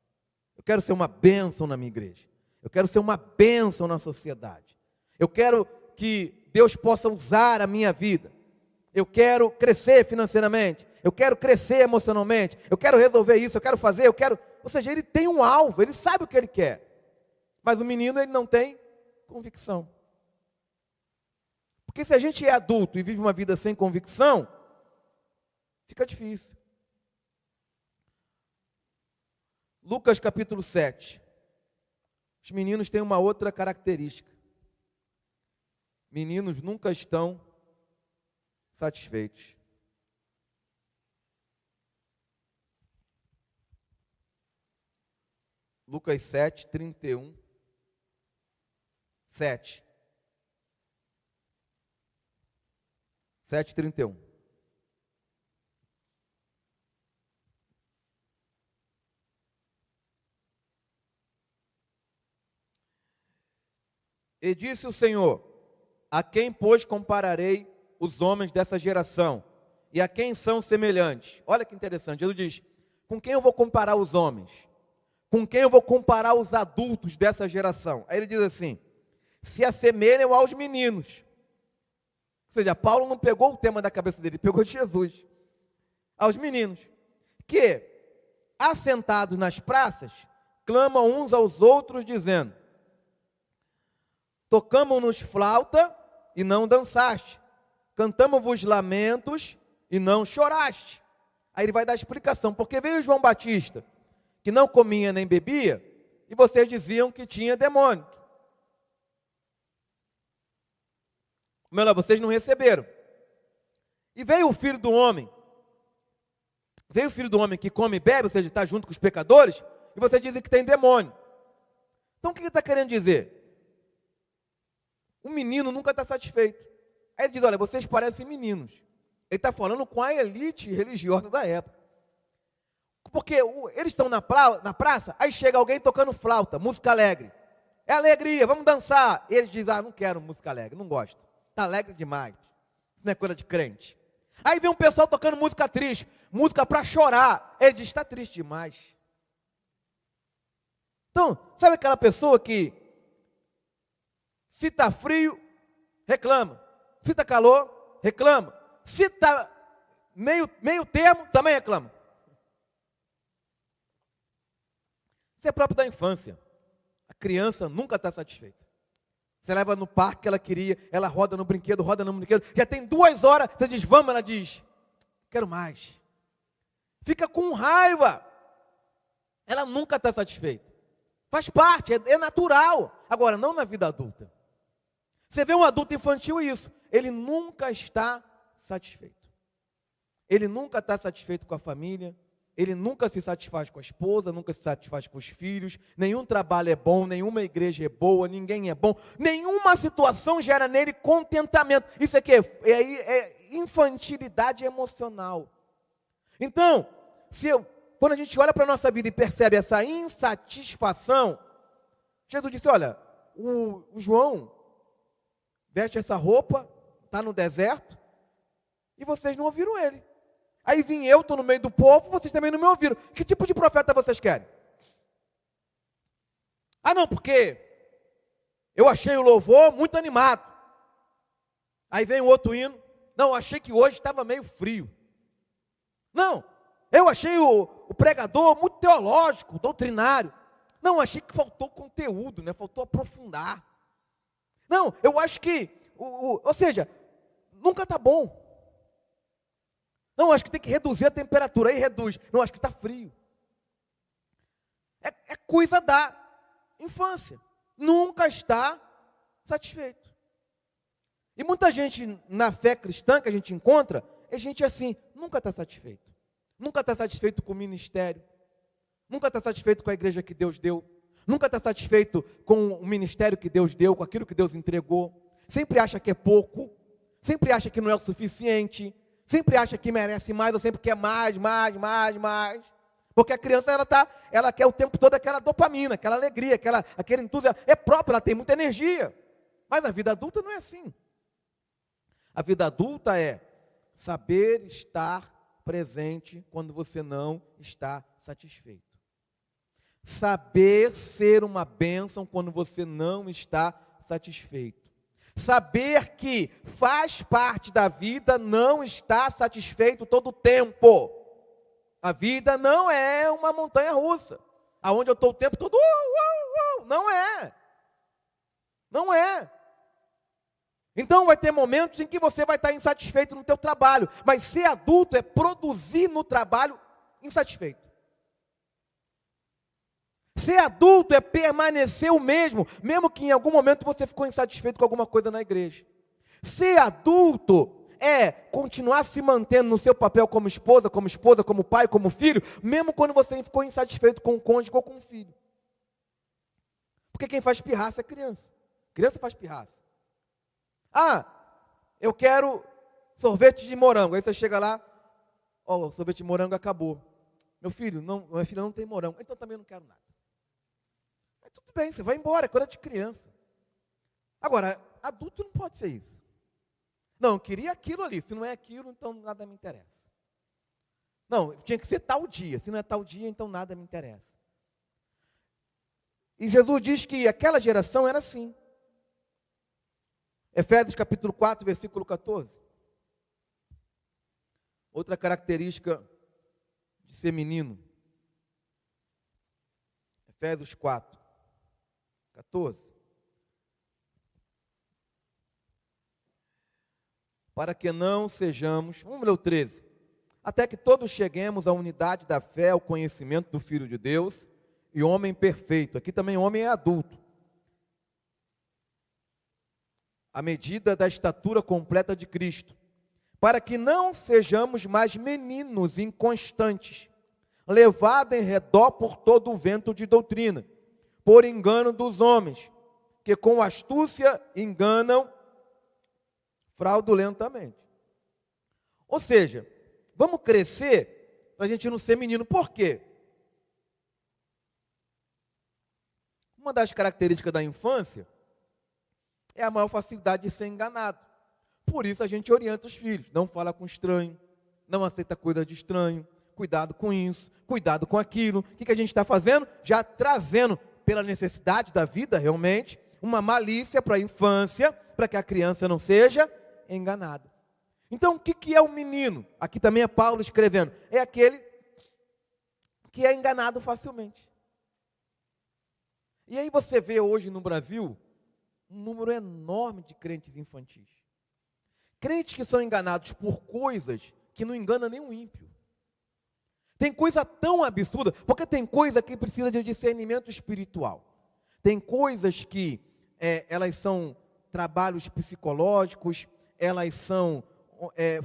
A: Eu quero ser uma bênção na minha igreja. Eu quero ser uma bênção na sociedade. Eu quero que Deus possa usar a minha vida. Eu quero crescer financeiramente. Eu quero crescer emocionalmente. Eu quero resolver isso, eu quero fazer, eu quero... Ou seja, ele tem um alvo, ele sabe o que ele quer. Mas o menino, ele não tem convicção. Porque se a gente é adulto e vive uma vida sem convicção, fica difícil. Lucas capítulo 7. Os meninos têm uma outra característica. Meninos nunca estão satisfeitos. Lucas 7, 31. 7. 7, 31. E disse o Senhor: a quem, pois, compararei os homens dessa geração? E a quem são semelhantes? Olha que interessante, Jesus diz, com quem eu vou comparar os homens? Com quem eu vou comparar os adultos dessa geração? Aí ele diz assim, se assemelham aos meninos. Ou seja, Paulo não pegou o tema da cabeça dele, pegou de Jesus. Aos meninos, que, assentados nas praças, clamam uns aos outros, dizendo, tocamos-nos flauta e não dançaste, cantamos-vos lamentos e não choraste. Aí ele vai dar a explicação, porque veio João Batista, que não comia nem bebia, e vocês diziam que tinha demônio. Melhor, vocês não receberam. E veio o Filho do Homem. Veio o Filho do Homem que come e bebe, ou seja, está junto com os pecadores, e vocês dizem que tem demônio. Então o que ele está querendo dizer? O menino nunca está satisfeito. Aí ele diz, olha, vocês parecem meninos. Ele está falando com a elite religiosa da época. Porque eles estão na praça, aí chega alguém tocando flauta, música alegre. É alegria, vamos dançar. Eles dizem, não quero música alegre, não gosto. Está alegre demais. Isso não é coisa de crente. Aí vem um pessoal tocando música triste, música para chorar. Ele diz, está triste demais. Então, sabe aquela pessoa que, se está frio, reclama. Se está calor, reclama. Se está meio termo, também reclama. Isso é próprio da infância. A criança nunca está satisfeita. Você leva no parque que ela queria, ela roda no brinquedo, já tem 2 horas, você diz, vamos, ela diz, quero mais. Fica com raiva. Ela nunca está satisfeita. Faz parte, é natural. Agora, não na vida adulta. Você vê um adulto infantil, isso. Ele nunca está satisfeito. Ele nunca está satisfeito com a família. ele nunca se satisfaz com a esposa, nunca se satisfaz com os filhos, nenhum trabalho é bom, nenhuma igreja é boa, ninguém é bom, nenhuma situação gera nele contentamento. Isso aqui é infantilidade emocional. Então, quando a gente olha para a nossa vida e percebe essa insatisfação, Jesus disse, olha, o João veste essa roupa, está no deserto, e vocês não ouviram ele. Aí vim eu, estou no meio do povo, vocês também não me ouviram. Que tipo de profeta vocês querem? Ah, não, porque eu achei o louvor muito animado. Aí vem o outro hino. Não, achei que hoje estava meio frio. Não, eu achei o pregador muito teológico, doutrinário. Não, achei que faltou conteúdo, né? Faltou aprofundar. Não, eu acho que, ou seja, nunca está bom. Não, acho que tem que reduzir a temperatura. Aí reduz. Não, acho que está frio. É coisa da infância. Nunca está satisfeito. E muita gente na fé cristã que a gente encontra, é gente assim, nunca está satisfeito. Nunca está satisfeito com o ministério. Nunca está satisfeito com a igreja que Deus deu. Nunca está satisfeito com o ministério que Deus deu, com aquilo que Deus entregou. Sempre acha que é pouco. Sempre acha que não é o suficiente. Sempre acha que merece mais, ou sempre quer mais. Porque a criança, ela quer o tempo todo aquela dopamina, aquela alegria, aquele entusiasmo. É próprio, ela tem muita energia. Mas a vida adulta não é assim. A vida adulta é saber estar presente quando você não está satisfeito. Saber ser uma bênção quando você não está satisfeito. Saber que faz parte da vida não estar satisfeito todo o tempo. A vida não é uma montanha russa, aonde eu estou o tempo todo, não é. Não é. Então vai ter momentos em que você vai estar insatisfeito no teu trabalho, mas ser adulto é produzir no trabalho insatisfeito. Ser adulto é permanecer o mesmo que em algum momento você ficou insatisfeito com alguma coisa na igreja. Ser adulto é continuar se mantendo no seu papel como esposa, como pai, como filho, mesmo quando você ficou insatisfeito com o cônjuge ou com o filho. Porque quem faz pirraça é criança. Criança faz pirraça. Ah, eu quero sorvete de morango. Aí você chega lá, o sorvete de morango acabou. Minha filha não tem morango, então também não quero nada. Tudo bem, você vai embora, é coisa de criança. Agora, adulto não pode ser isso. Não, eu queria aquilo ali, se não é aquilo, então nada me interessa. Não, tinha que ser tal dia, se não é tal dia, então nada me interessa. E Jesus diz que aquela geração era assim. Efésios capítulo 4, versículo 14. Outra característica de ser menino. Efésios 4. 14. Para que não sejamos, vamos ler o 13. Até que todos cheguemos à unidade da fé, ao conhecimento do Filho de Deus e homem perfeito. Aqui também homem é adulto. À medida da estatura completa de Cristo. Para que não sejamos mais meninos inconstantes, levados em redor por todo o vento de doutrina, por engano dos homens, que com astúcia enganam fraudulentamente. Ou seja, vamos crescer para a gente não ser menino. Por quê? Uma das características da infância é a maior facilidade de ser enganado. Por isso a gente orienta os filhos. Não fala com estranho, não aceita coisa de estranho, cuidado com isso, cuidado com aquilo. O que a gente está fazendo? Já trazendo, pela necessidade da vida realmente, uma malícia para a infância, para que a criança não seja enganada. Então, o que é o menino? Aqui também é Paulo escrevendo. É aquele que é enganado facilmente. E aí você vê hoje no Brasil um número enorme de crentes infantis. Crentes que são enganados por coisas que não enganam nem um ímpio. Tem coisa tão absurda, porque tem coisa que precisa de discernimento espiritual. Tem coisas que elas são trabalhos psicológicos, elas são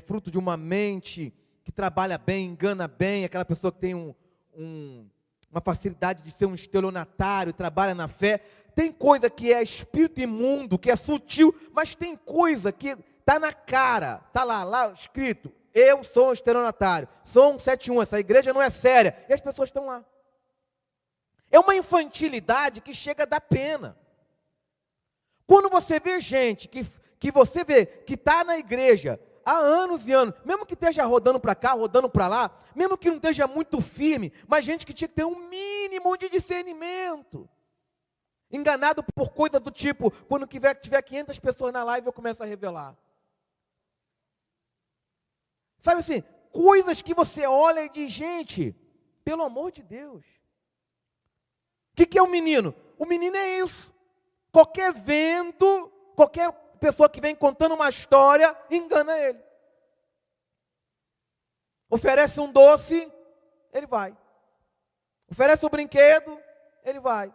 A: fruto de uma mente que trabalha bem, engana bem, aquela pessoa que tem uma facilidade de ser um estelionatário, trabalha na fé. Tem coisa que é espírito imundo, que é sutil, mas tem coisa que está na cara, está lá escrito, eu sou um estelionatário, sou um 71, essa igreja não é séria, e as pessoas estão lá. É uma infantilidade que chega a dar pena. Quando você vê gente que você vê que está na igreja há anos e anos, mesmo que esteja rodando para cá, rodando para lá, mesmo que não esteja muito firme, mas gente que tinha que ter um mínimo de discernimento, enganado por coisa do tipo, quando tiver 500 pessoas na live eu começo a revelar. Sabe assim, coisas que você olha e diz, gente, pelo amor de Deus. O que é o menino? O menino é isso. Qualquer vento, qualquer pessoa que vem contando uma história, engana ele. Oferece um doce, ele vai. Oferece um brinquedo, ele vai.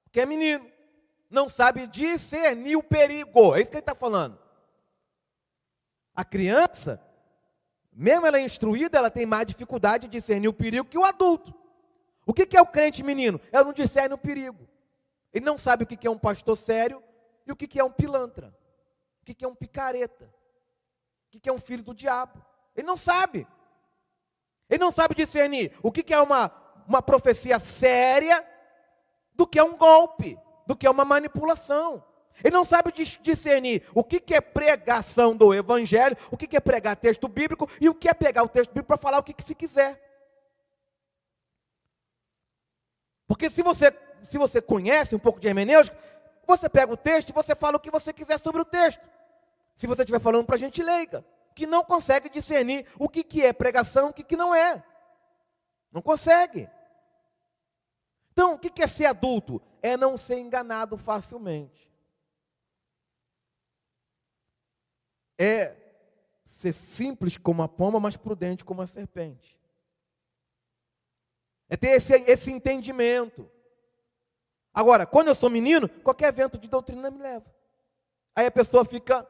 A: Porque é menino. Não sabe discernir o perigo. É isso que ele está falando. A criança, mesmo ela instruída, ela tem mais dificuldade de discernir o perigo que o adulto. O que é o crente menino? Ela não discerne o perigo. Ele não sabe o que é um pastor sério e o que é um pilantra. O que é um picareta. O que é um filho do diabo. Ele não sabe. Ele não sabe discernir o que é uma profecia séria do que é um golpe, do que é uma manipulação. Ele não sabe discernir o que é pregação do evangelho, o que é pregar texto bíblico e o que é pegar o texto bíblico para falar o que se quiser. Porque se você conhece um pouco de hermenêutica, você pega o texto e você fala o que você quiser sobre o texto. Se você estiver falando para gente leiga, que não consegue discernir o que é pregação e o que não é. Não consegue. Então, o que é ser adulto? É não ser enganado facilmente. É ser simples como a pomba, mas prudente como a serpente. É ter esse entendimento. Agora, quando eu sou menino, qualquer vento de doutrina me leva. Aí a pessoa fica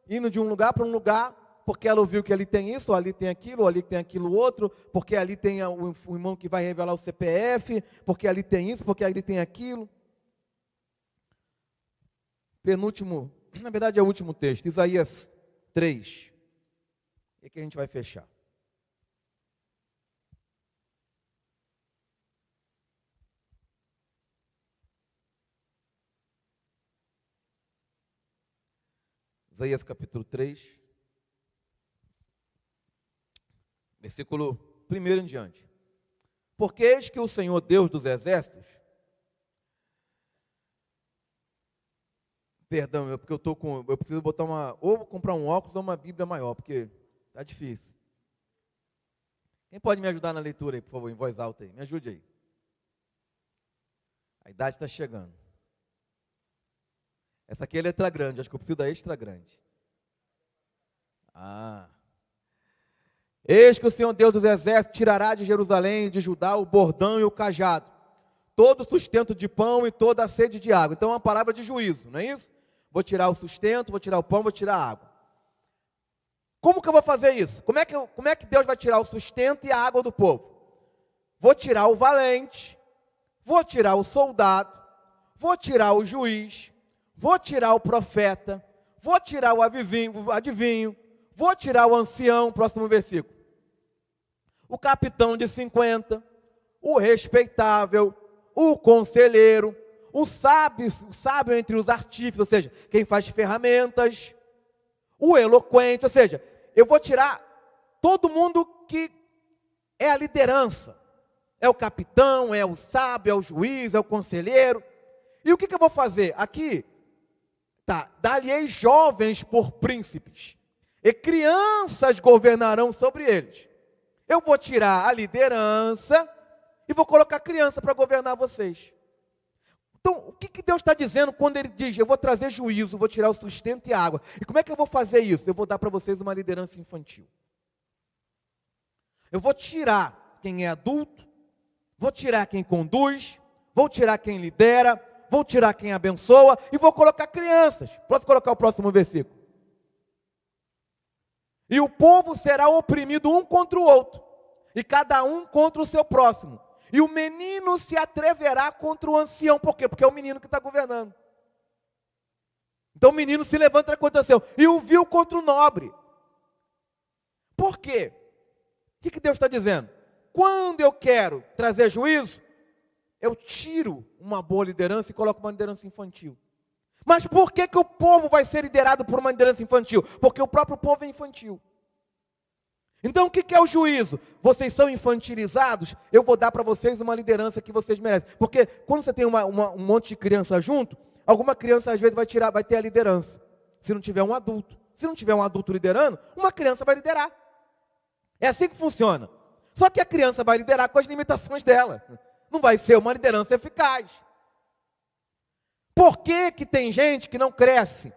A: indo de um lugar para um lugar, porque ela ouviu que ali tem isso, ou ali tem aquilo, ou ali tem aquilo outro, porque ali tem o irmão que vai revelar o CPF, porque ali tem isso, porque ali tem aquilo. Penúltimo, na verdade é o último texto, Isaías 3. E aqui a gente vai fechar. Isaías capítulo 3, versículo 1 em diante. Porque eis que o Senhor Deus dos exércitos, perdão, porque eu preciso botar ou comprar um óculos ou uma Bíblia maior, porque está difícil. Quem pode me ajudar na leitura aí, por favor, em voz alta aí? Me ajude aí. A idade está chegando. Essa aqui é letra grande, acho que eu preciso da extra grande. Eis que o Senhor Deus dos exércitos tirará de Jerusalém e de Judá o bordão e o cajado, todo o sustento de pão e toda a sede de água. Então é uma palavra de juízo, não é isso? Vou tirar o sustento, vou tirar o pão, vou tirar a água. Como que eu vou fazer isso? Como é que Deus vai tirar o sustento e a água do povo? Vou tirar o valente, vou tirar o soldado, vou tirar o juiz, vou tirar o profeta, vou tirar o adivinho, vou tirar o ancião, próximo versículo. O capitão de 50, o respeitável, o conselheiro, o sábio entre os artífices, ou seja, quem faz ferramentas, o eloquente, ou seja, eu vou tirar todo mundo que é a liderança. É o capitão, é o sábio, é o juiz, é o conselheiro. E o que eu vou fazer? Aqui, dar-lhe-ei jovens por príncipes, e crianças governarão sobre eles. Eu vou tirar a liderança e vou colocar criança para governar vocês. Então, o que Deus está dizendo quando Ele diz, eu vou trazer juízo, vou tirar o sustento e a água? E como é que eu vou fazer isso? Eu vou dar para vocês uma liderança infantil. Eu vou tirar quem é adulto, vou tirar quem conduz, vou tirar quem lidera, vou tirar quem abençoa e vou colocar crianças. Posso colocar o próximo versículo? E o povo será oprimido um contra o outro, e cada um contra o seu próximo. E o menino se atreverá contra o ancião. Por quê? Porque é o menino que está governando. Então o menino se levanta contra o ancião. E o vil contra o nobre. Por quê? O que Deus está dizendo? Quando eu quero trazer juízo, eu tiro uma boa liderança e coloco uma liderança infantil. Mas por que o povo vai ser liderado por uma liderança infantil? Porque o próprio povo é infantil. Então o que é o juízo? Vocês são infantilizados, eu vou dar para vocês uma liderança que vocês merecem. Porque quando você tem um monte de criança junto, alguma criança às vezes vai ter a liderança. Se não tiver um adulto. Se não tiver um adulto liderando, uma criança vai liderar. É assim que funciona. Só que a criança vai liderar com as limitações dela. Não vai ser uma liderança eficaz. Por que tem gente que não cresce?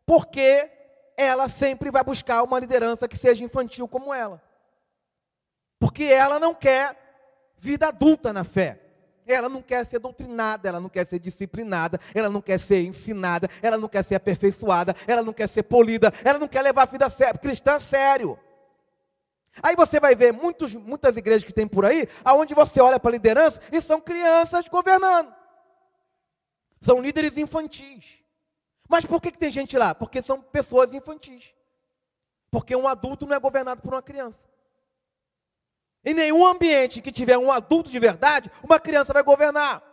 A: Porque ela sempre vai buscar uma liderança que seja infantil como ela. Porque ela não quer vida adulta na fé. Ela não quer ser doutrinada, ela não quer ser disciplinada, ela não quer ser ensinada, ela não quer ser aperfeiçoada, ela não quer ser polida, ela não quer levar a vida cristã a sério. Aí você vai ver muitas igrejas que tem por aí, aonde você olha para a liderança e são crianças governando. São líderes infantis. Mas por que tem gente lá? Porque são pessoas infantis. Porque um adulto não é governado por uma criança. Em nenhum ambiente que tiver um adulto de verdade, uma criança vai governar.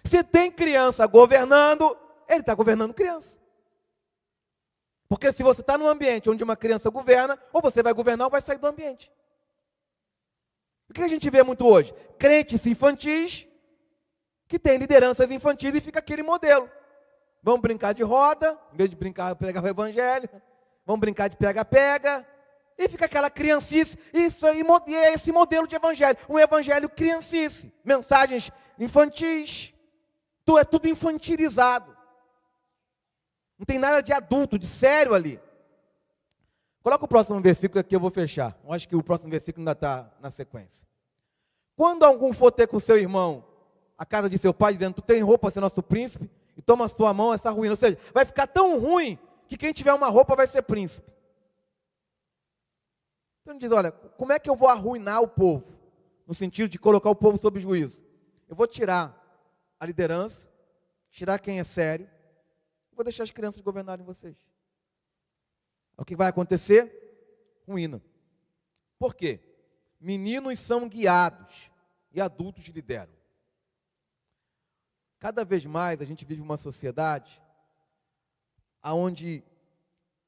A: Se tem criança governando, ele está governando criança. Porque se você está num ambiente onde uma criança governa, ou você vai governar ou vai sair do ambiente. O que a gente vê muito hoje? Crentes infantis, que tem lideranças infantis e fica aquele modelo. Vamos brincar de roda, em vez de pregar o evangelho. Vamos brincar de pega-pega. E fica aquela criancice. E é esse modelo de evangelho. Um evangelho criancice. Mensagens infantis. É tudo infantilizado. Não tem nada de adulto, de sério ali. Coloca o próximo versículo aqui, eu vou fechar. Eu acho que o próximo versículo ainda está na sequência. Quando algum for ter com seu irmão a casa de seu pai, dizendo, tu tem roupa para ser nosso príncipe, e toma a sua mão essa ruína. Ou seja, vai ficar tão ruim que quem tiver uma roupa vai ser príncipe. Então ele diz, olha, como é que eu vou arruinar o povo? No sentido de colocar o povo sob juízo. Eu vou tirar a liderança, tirar quem é sério, vou deixar as crianças governarem vocês. O que vai acontecer? Ruína. Por quê? Meninos são guiados e adultos lideram. Cada vez mais a gente vive uma sociedade onde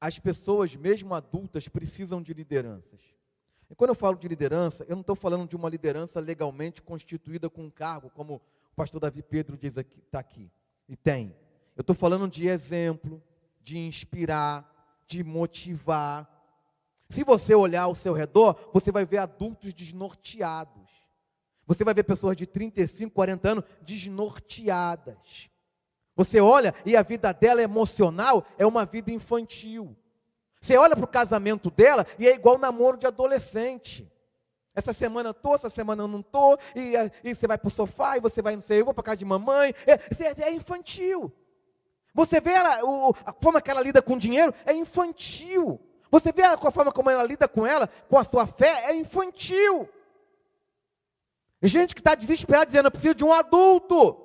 A: as pessoas, mesmo adultas, precisam de lideranças. E quando eu falo de liderança, eu não estou falando de uma liderança legalmente constituída com um cargo, como o pastor Davi Pedro diz aqui, está aqui, e tem. Eu estou falando de exemplo, de inspirar, de motivar. Se você olhar ao seu redor, você vai ver adultos desnorteados. Você vai ver pessoas de 35, 40 anos desnorteadas. Você olha e a vida dela emocional é uma vida infantil. Você olha para o casamento dela e é igual namoro de adolescente. Essa semana estou, essa semana eu não estou, e você vai para o sofá, e você vai, não sei, eu vou para casa de mamãe. É infantil. Você vê a forma que ela lida com o dinheiro, é infantil. Você vê a forma como ela lida com a sua fé, é infantil. Gente que está desesperada dizendo, eu preciso de um adulto.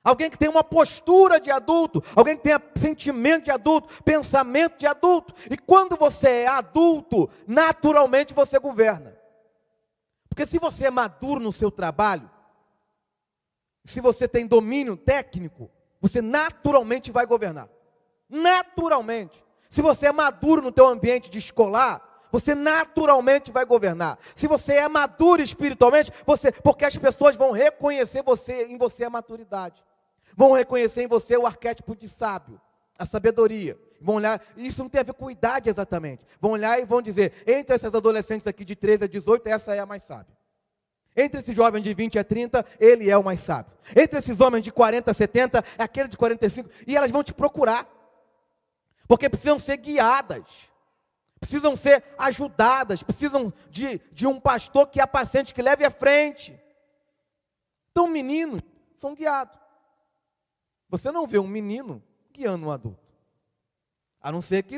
A: Alguém que tem uma postura de adulto, alguém que tenha sentimento de adulto, pensamento de adulto. E quando você é adulto, naturalmente você governa. Porque se você é maduro no seu trabalho, se você tem domínio técnico, você naturalmente vai governar. Naturalmente. Se você é maduro no teu ambiente de escolar, você naturalmente vai governar. Se você é maduro espiritualmente, porque as pessoas vão reconhecer em você a maturidade. Vão reconhecer em você o arquétipo de sábio, a sabedoria. Vão olhar, isso não tem a ver com idade exatamente. Vão olhar e vão dizer, entre essas adolescentes aqui de 13 a 18, essa é a mais sábia. Entre esses jovens de 20 a 30, ele é o mais sábio. Entre esses homens de 40 a 70, é aquele de 45, e elas vão te procurar. Porque precisam ser guiadas. Precisam ser ajudadas, precisam de um pastor que apacente, que leve à frente. Então, meninos são guiados. Você não vê um menino guiando um adulto. A não ser que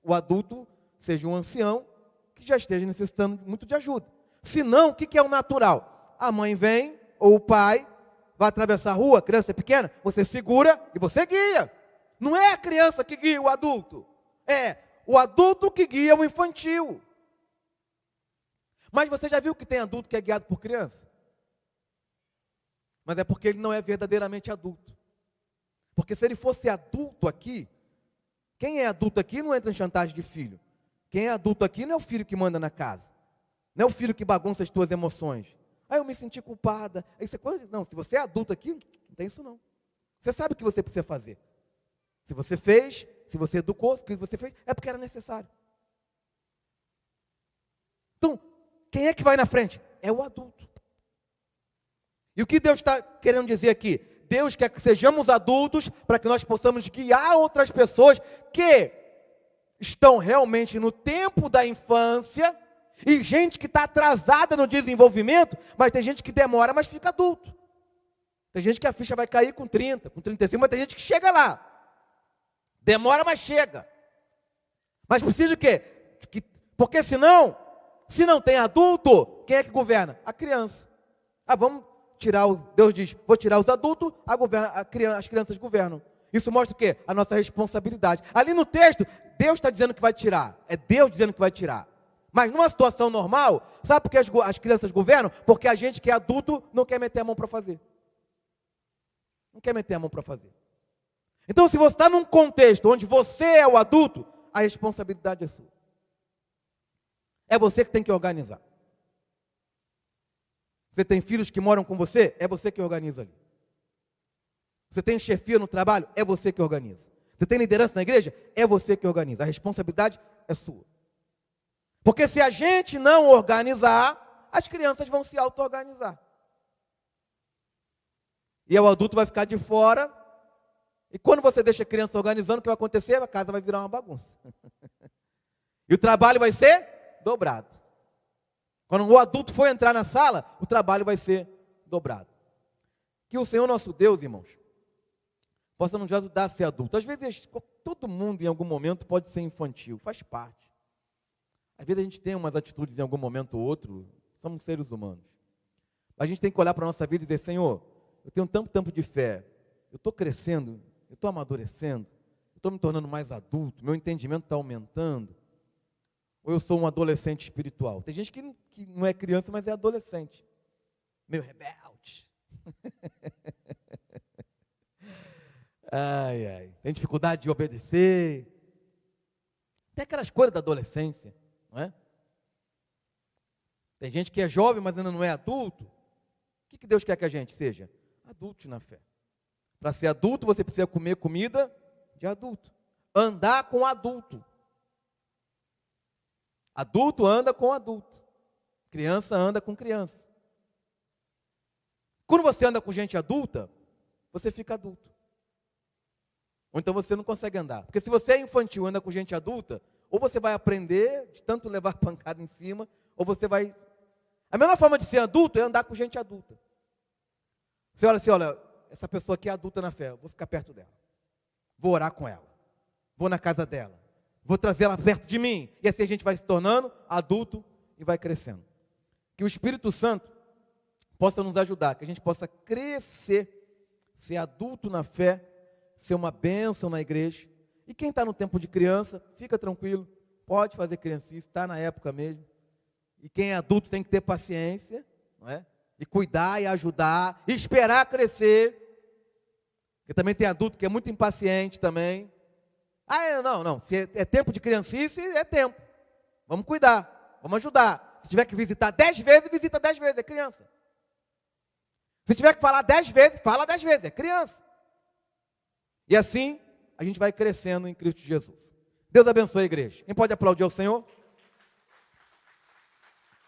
A: o adulto seja um ancião que já esteja necessitando muito de ajuda. Se não, o que é o natural? A mãe vem, ou o pai, vai atravessar a rua, a criança é pequena, você segura e você guia. Não é a criança que guia o adulto, é o adulto que guia o infantil. Mas você já viu que tem adulto que é guiado por criança? Mas é porque ele não é verdadeiramente adulto. Porque se ele fosse adulto aqui, quem é adulto aqui não entra em chantagem de filho. Quem é adulto aqui não é o filho que manda na casa. Não é o filho que bagunça as tuas emoções. Ah, eu me senti culpada. Isso é coisa de... Não, se você é adulto aqui, não tem isso não. Você sabe o que você precisa fazer. Se você fez, se você educou, o que você fez, é porque era necessário. Então, quem é que vai na frente? É o adulto. E o que Deus está querendo dizer aqui? Deus quer que sejamos adultos para que nós possamos guiar outras pessoas que estão realmente no tempo da infância e gente que está atrasada no desenvolvimento, mas tem gente que demora, mas fica adulto. Tem gente que a ficha vai cair com 30, com 35, mas tem gente que chega lá. Demora, mas chega. Mas precisa de quê? Porque senão, se não tem adulto, quem é que governa? A criança. Ah, vamos tirar Deus diz, vou tirar os adultos, as crianças governam. Isso mostra o quê? A nossa responsabilidade. Ali no texto, Deus está dizendo que vai tirar. É Deus dizendo que vai tirar. Mas numa situação normal, sabe por que as crianças governam? Porque a gente que é adulto não quer meter a mão para fazer. Não quer meter a mão para fazer. Então, se você está num contexto onde você é o adulto, a responsabilidade é sua. É você que tem que organizar. Você tem filhos que moram com você? É você que organiza ali. Você tem chefia no trabalho? É você que organiza. Você tem liderança na igreja? É você que organiza. A responsabilidade é sua. Porque se a gente não organizar, as crianças vão se auto-organizar. E o adulto vai ficar de fora. E quando você deixa a criança organizando, o que vai acontecer? A casa vai virar uma bagunça. E o trabalho vai ser dobrado. Quando o adulto for entrar na sala, o trabalho vai ser dobrado. Que o Senhor nosso Deus, irmãos, possa nos ajudar a ser adulto. Às vezes, todo mundo em algum momento pode ser infantil, faz parte. Às vezes a gente tem umas atitudes em algum momento ou outro, somos seres humanos. A gente tem que olhar para a nossa vida e dizer, Senhor, eu tenho tanto tempo de fé, eu estou crescendo, eu estou amadurecendo, eu estou me tornando mais adulto, meu entendimento está aumentando. Ou eu sou um adolescente espiritual? Tem gente que não é criança, mas é adolescente. Meio rebelde. Ai, ai. Tem dificuldade de obedecer. Tem aquelas coisas da adolescência, não é? Tem gente que é jovem, mas ainda não é adulto. O que Deus quer que a gente seja? Adultos na fé. Para ser adulto, você precisa comer comida de adulto. Andar com adulto. Adulto anda com adulto. Criança anda com criança. Quando você anda com gente adulta, você fica adulto. Ou então você não consegue andar. Porque se você é infantil e anda com gente adulta, ou você vai aprender de tanto levar pancada em cima, ou você vai... A melhor forma de ser adulto é andar com gente adulta. Você olha assim, olha, essa pessoa aqui é adulta na fé, eu vou ficar perto dela. Vou orar com ela. Vou na casa dela. Vou trazer ela perto de mim. E assim a gente vai se tornando adulto e vai crescendo. Que o Espírito Santo possa nos ajudar, que a gente possa crescer, ser adulto na fé, ser uma bênção na igreja. E quem está no tempo de criança, fica tranquilo, pode fazer criancice, está na época mesmo. E quem é adulto tem que ter paciência, não é? E cuidar e ajudar, e esperar crescer. Porque também tem adulto que é muito impaciente também. Ah, não, se é tempo de criancice, é tempo. Vamos cuidar, vamos ajudar. Se tiver que visitar 10 vezes, visita 10 vezes, é criança. Se tiver que falar 10 vezes, fala 10 vezes, é criança. E assim, a gente vai crescendo em Cristo Jesus. Deus abençoe a igreja. Quem pode aplaudir ao Senhor?